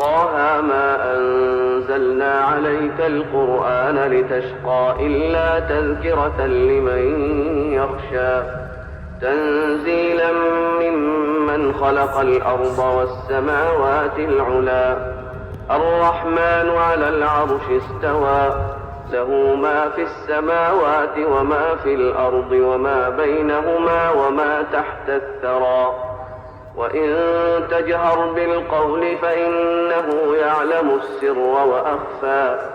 طه ما أنزلنا عليك القرآن لتشقى إلا تذكرة لمن يخشى تنزيلا ممن خلق الأرض والسماوات العلى الرحمن على العرش استوى له ما في السماوات وما في الأرض وما بينهما وما تحت الثرى وإن تجهر بالقول فإنه يعلم السر وأخفى.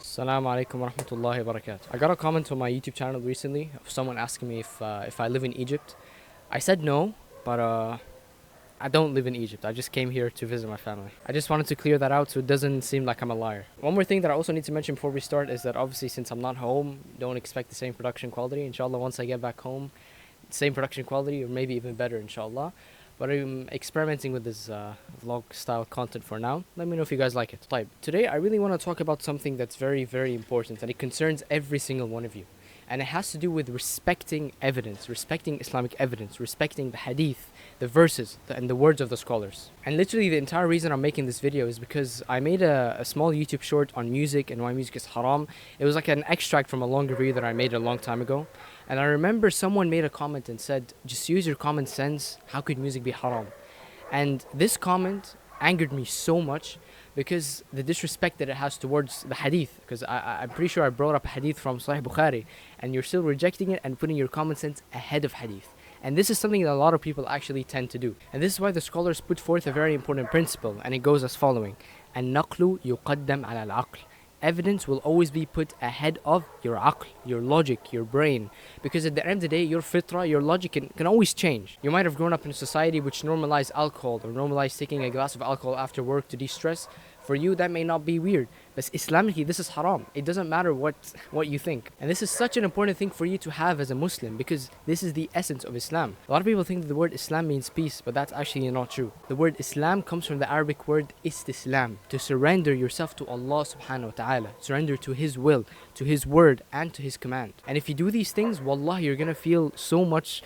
Assalamu alaikum wa rahmatullahi wa barakatuh. I got a comment on my YouTube channel recently of someone asking me if I live in Egypt. I said no, but I don't live in Egypt. I just came here to visit my family. I just wanted to clear that out so it doesn't seem like I'm a liar. One more thing that I also need to mention before we start is that obviously since I'm not home, don't expect the same production quality. Inshallah, once I get back home, same production quality or maybe even better, inshallah. But I'm experimenting with this vlog style content for now. Let me know if you guys like it. Today I really want to talk about something that's very, very important, and it concerns every single one of you. And it has to do with respecting evidence, respecting Islamic evidence, respecting the hadith, the verses, and the words of the scholars. And literally the entire reason I'm making this video is because I made a small YouTube short on music and why music is haram. It was like an extract from a longer video that I made a long time ago. And I remember someone made a comment and said, just use your common sense, how could music be haram? And this comment angered me so much because the disrespect that it has towards the hadith, because I'm pretty sure I brought up a hadith from Sahih Bukhari and you're still rejecting it and putting your common sense ahead of hadith. And this is something that a lot of people actually tend to do. And this is why the scholars put forth a very important principle, and it goes as following: النقل يقدم على العقل. Evidence will always be put ahead of your aql, your logic, your brain. Because at the end of the day, your fitra, your logic can always change. You might have grown up in a society which normalized alcohol or normalized taking a glass of alcohol after work to de-stress. For you, that may not be weird. But Islamically, this is haram. It doesn't matter what you think. And this is such an important thing for you to have as a Muslim because this is the essence of Islam. A lot of people think that the word Islam means peace, but that's actually not true. The word Islam comes from the Arabic word istislam, to surrender yourself to Allah subhanahu wa ta'ala, surrender to His will, to His word, and to His command. And if you do these things, wallah, you're gonna feel so much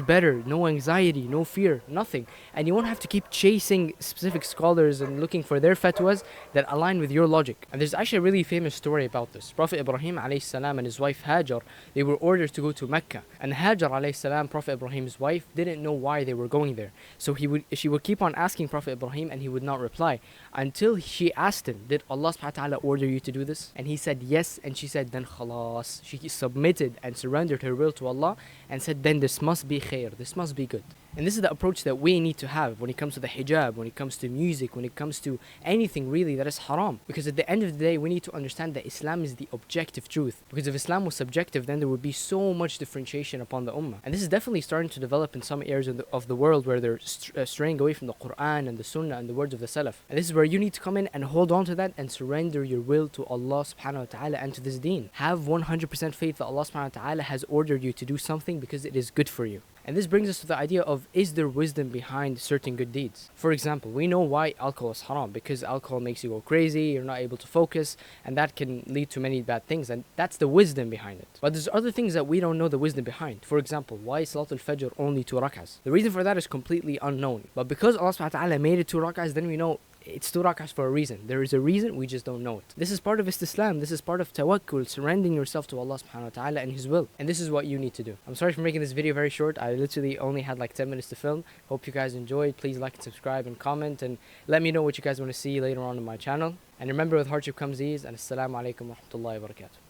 better. No anxiety, no fear, nothing. And you won't have to keep chasing specific scholars and looking for their fatwas that align with your logic. And there's actually a really famous story about this. Prophet Ibrahim alayhi salam and his wife Hajar, they were ordered to go to Mecca. And Hajar alayhi salam, Prophet Ibrahim's wife, didn't know why they were going there. So she would keep on asking Prophet Ibrahim and he would not reply until she asked him, did Allah subhanahu wa ta'ala order you to do this? And he said yes, and she said then khalas. She submitted and surrendered her will to Allah and said then this must be khair, this must be good. And this is the approach that we need to have when it comes to the hijab, when it comes to music, when it comes to anything really that is haram. Because at the end of the day, we need to understand that Islam is the objective truth. Because if Islam was subjective, then there would be so much differentiation upon the ummah. And this is definitely starting to develop in some areas of the world where they're straying away from the Quran and the Sunnah and the words of the Salaf. And this is where you need to come in and hold on to that and surrender your will to Allah subhanahu wa ta'ala and to this deen. Have 100% faith that Allah subhanahu wa ta'ala has ordered you to do something because it is good for you. And this brings us to the idea of, is there wisdom behind certain good deeds? For example, we know why alcohol is haram, because alcohol makes you go crazy, you're not able to focus, and that can lead to many bad things, and that's the wisdom behind it. But there's other things that we don't know the wisdom behind. For example, why is Salatul Fajr only 2 rak'ahs? The reason for that is completely unknown. But because Allah subhanahu wa ta'ala made it 2 rak'ahs, then we know it's 2 rak'ahs for a reason. There is a reason, we just don't know it. This is part of Istislam, this is part of tawakkul, surrendering yourself to Allah subhanahu wa ta'ala and His will. And this is what you need to do. I'm sorry for making this video very short. I literally only had like 10 minutes to film. Hope you guys enjoyed. Please like and subscribe and comment and let me know what you guys want to see later on my channel. And remember, with hardship comes ease, and assalamu alaikum wa rahmatullahi wa barakatuh.